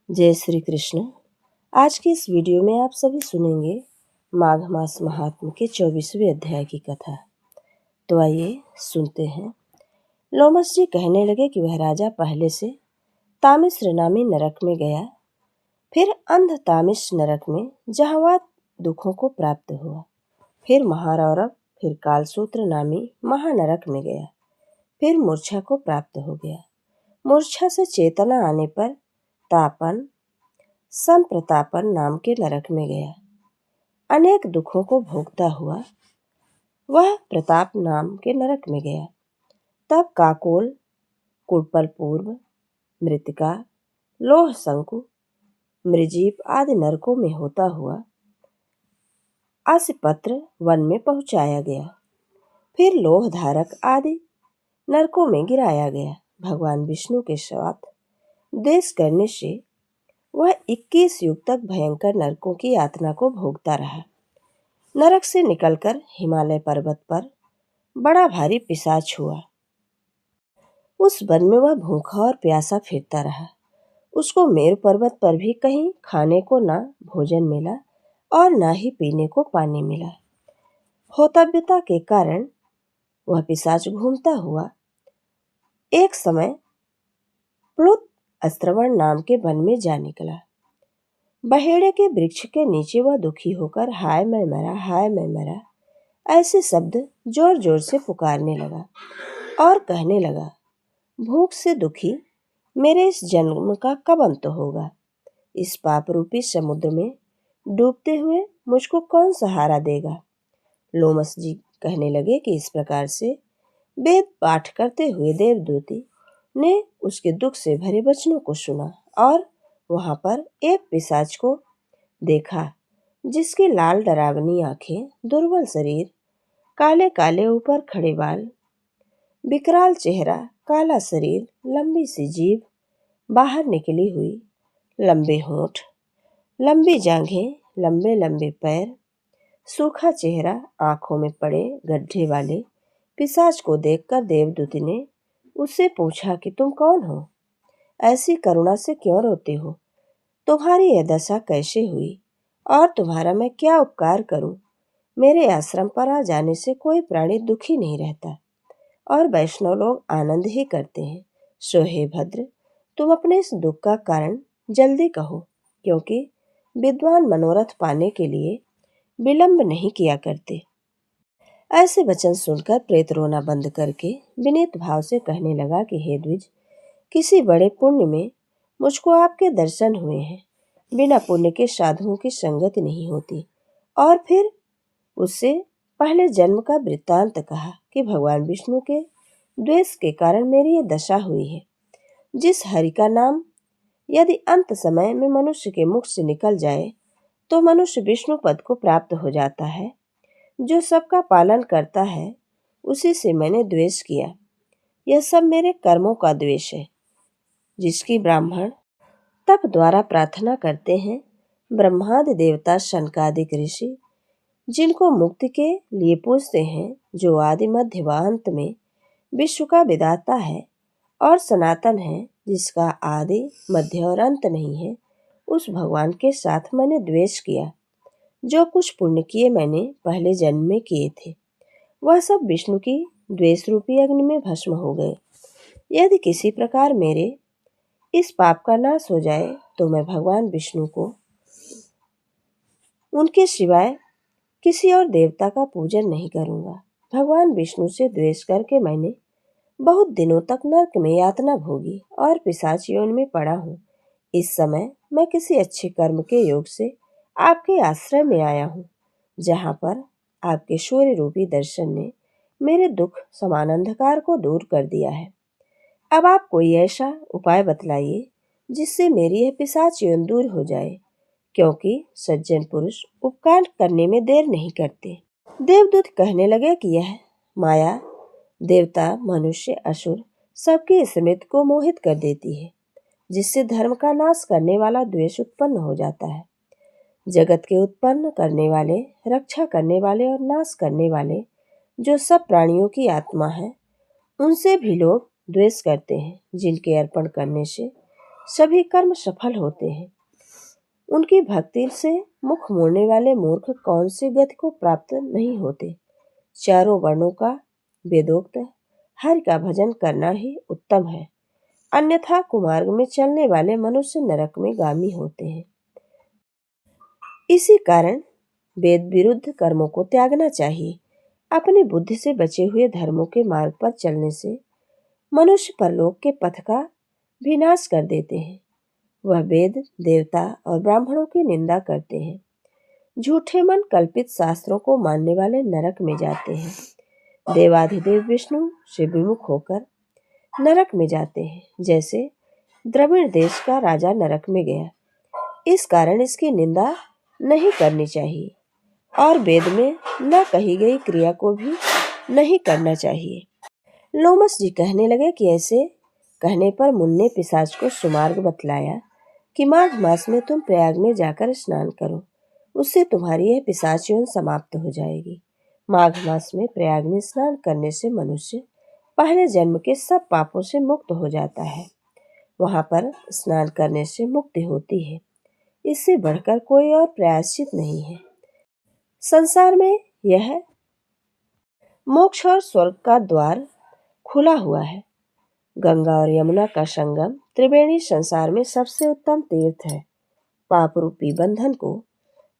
जय श्री कृष्ण। आज की इस वीडियो में आप सभी सुनेंगे माघ मास महात्म के 24वें अध्याय की कथा। तो आइए सुनते हैं। लोमस जी कहने लगे कि वह राजा पहले से तामिश्र नामी नरक में गया, फिर अंध तामिश नरक में जहाँ वह दुखों को प्राप्त हुआ, फिर महारौरव, फिर कालसूत्र नामी महानरक में गया, फिर मूर्छा को प्राप्त हो गया। मूर्छा से चेतना आने पर तापन संप्रतापन नाम के नरक में गया। अनेक दुखों को भोगता हुआ वह प्रताप नाम के नरक में गया। तब काकोल, कुड़पल पूर्व, मृतिका, लोह शंकु, मृजीप आदि नरकों में होता हुआ आसिपत्र वन में पहुंचाया गया। फिर लोह धारक आदि नरकों में गिराया गया। भगवान विष्णु के साथ द्वेष करने से वह 21 युग तक भयंकर नरकों की यातना को भोगता रहा। नरक से निकलकर हिमालय पर्वत पर बड़ा भारी पिशाच हुआ। उस वन में वह भूखा और प्यासा फिरता रहा। उसको मेरु पर्वत पर भी कहीं खाने को ना भोजन मिला और ना ही पीने को पानी मिला। होतव्यता के कारण वह पिशाच घूमता हुआ एक समय प्लुत अस्त्रवण नाम के वन में जा निकला। बहेड़े के वृक्ष के नीचे वह दुखी होकर हाय मैं मरा, हाय मैं मरा ऐसे शब्द जोर जोर से पुकारने लगा और कहने लगा, भूख से दुखी मेरे इस जन्म का कब अंत होगा। इस पाप रूपी समुद्र में डूबते हुए मुझको कौन सहारा देगा। लोमस जी कहने लगे कि इस प्रकार से वेद पाठ करते हुए देवदूती ने उसके दुख से भरे वचनों को सुना और वहां पर एक पिशाच को देखा जिसकी लाल डरावनी आंखें, दुर्बल शरीर, काले काले ऊपर खड़े बाल, विकराल चेहरा, काला शरीर, लंबी सी जीभ बाहर निकली हुई, लंबे होंठ, लंबी जांघें, लंबे लंबे पैर, सूखा चेहरा, आंखों में पड़े गड्ढे वाले पिशाच को देखकर देवदूत ने उससे पूछा कि तुम कौन हो, ऐसी करुणा से क्यों रोते हो, तुम्हारी यह दशा कैसे हुई और तुम्हारा मैं क्या उपकार करूं। मेरे आश्रम पर आ जाने से कोई प्राणी दुखी नहीं रहता और वैष्णव लोग आनंद ही करते हैं। सो हे भद्र, तुम अपने इस दुख का कारण जल्दी कहो, क्योंकि विद्वान मनोरथ पाने के लिए विलंब नहीं किया करते। ऐसे वचन सुनकर प्रेत रोना बंद करके विनीत भाव से कहने लगा कि हे द्विज, किसी बड़े पुण्य में मुझको आपके दर्शन हुए हैं। बिना पुण्य के साधुओं की संगति नहीं होती। और फिर उससे पहले जन्म का वृत्तांत कहा कि भगवान विष्णु के द्वेष के कारण मेरी ये दशा हुई है। जिस हरि का नाम यदि अंत समय में मनुष्य के मुख से निकल जाए तो मनुष्य विष्णु पद को प्राप्त हो जाता है। जो सबका पालन करता है उसी से मैंने द्वेष किया। यह सब मेरे कर्मों का द्वेष है, जिसकी ब्राह्मण तप द्वारा प्रार्थना करते हैं। ब्रह्मादि देवता, शनकादिक ऋषि जिनको मुक्ति के लिए पूजते हैं, जो आदि मध्य व अंत में विश्व का विधाता है और सनातन है, जिसका आदि मध्य और अंत नहीं है, उस भगवान के साथ मैंने द्वेष किया। जो कुछ पुण्य किए मैंने पहले जन्म में किए थे, वह सब विष्णु की द्वेष रूपी अग्नि में भस्म हो गए। यदि किसी प्रकार मेरे इस पाप का नाश हो जाए तो मैं भगवान विष्णु को उनके सिवाय किसी और देवता का पूजन नहीं करूंगा। भगवान विष्णु से द्वेष करके मैंने बहुत दिनों तक नरक में यातना भोगी और पिशाच योनि में पड़ा हूँ। इस समय मैं किसी अच्छे कर्म के योग से आपके आश्रय में आया हूँ, जहाँ पर आपके सूर्य रूपी दर्शन ने मेरे दुख समान अंधकार को दूर कर दिया है। अब आप कोई ऐसा उपाय बतलाइए जिससे मेरी यह पिशाच योनि दूर हो जाए, क्योंकि सज्जन पुरुष उपकार करने में देर नहीं करते। देवदूत कहने लगे कि यह माया देवता, मनुष्य, असुर सबकी स्मृति को मोहित कर देती है, जिससे धर्म का नाश करने वाला द्वेष उत्पन्न हो जाता है। जगत के उत्पन्न करने वाले, रक्षा करने वाले और नाश करने वाले जो सब प्राणियों की आत्मा है, उनसे भी लोग द्वेष करते हैं, जिनके अर्पण करने से सभी कर्म सफल होते हैं। उनकी भक्ति से मुख मोड़ने वाले मूर्ख कौन सी गति को प्राप्त नहीं होते। चारों वर्णों का वेदोक्त हरि का भजन करना ही उत्तम है, अन्यथा कुमार्ग में चलने वाले मनुष्य नरक में गामी होते हैं। इसी कारण वेद विरुद्ध कर्मों को त्यागना चाहिए। अपनी बुद्धि से बचे हुए धर्मों के मार्ग पर चलने से मनुष्य परलोक के पथ का विनाश कर देते हैं। वह वेद, देवता और ब्राह्मणों की निंदा करते हैं। झूठे मन कल्पित शास्त्रों को मानने वाले नरक में जाते हैं। देवाधिदेव विष्णु से विमुख होकर नरक में जाते हैं, जैसे द्रविड़ देश का राजा नरक में गया। इस कारण इसकी निंदा नहीं करनी चाहिए और वेद में न कही गई क्रिया को भी नहीं करना चाहिए। लोमस जी कहने लगे कि ऐसे कहने पर मुन्ने पिशाच को सुमार्ग बतलाया कि माघ मास में तुम प्रयाग में जाकर स्नान करो, उससे तुम्हारी यह पिशाच योनि समाप्त हो जाएगी। माघ मास में प्रयाग में स्नान करने से मनुष्य पहले जन्म के सब पापों से मुक्त हो जाता है। वहां पर स्नान करने से मुक्ति होती है। इससे बढ़कर कोई और प्रायश्चित नहीं है। संसार में यह मोक्ष और स्वर्ग का द्वार खुला हुआ है। गंगा और यमुना का संगम त्रिवेणी संसार में सबसे उत्तम तीर्थ है। पाप रूपी बंधन को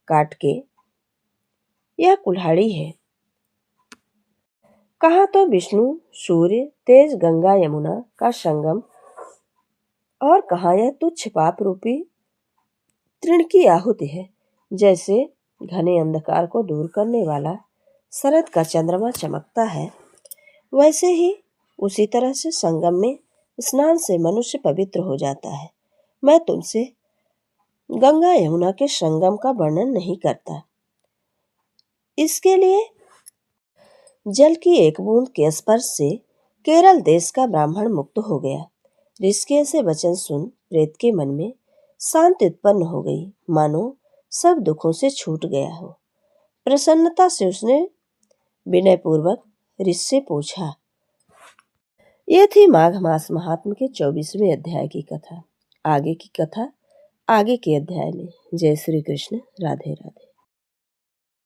काट के यह कुल्हाड़ी है। कहा तो विष्णु, सूर्य, तेज, गंगा यमुना का संगम और कहा यह तुच्छ पाप रूपी तृण की आहुति है। जैसे घने अंधकार को दूर करने वाला शरद का चंद्रमा चमकता है, वैसे ही उसी तरह से संगम में स्नान से मनुष्य पवित्र हो जाता है। मैं तुमसे गंगा यमुना के संगम का वर्णन नहीं करता। इसके लिए जल की एक बूंद के स्पर्श से केरल देश का ब्राह्मण मुक्त हो गया। ऋषिकेश से वचन सुन प्रेत के मन में शांति उत्पन्न हो गई, मानो सब दुखों से छूट गया हो। प्रसन्नता से उसने विनय पूर्वक ऋषि से पूछा। यह थी माघ मास महात्म के 24वें अध्याय की कथा। आगे की कथा आगे के अध्याय में। जय श्री कृष्ण। राधे राधे।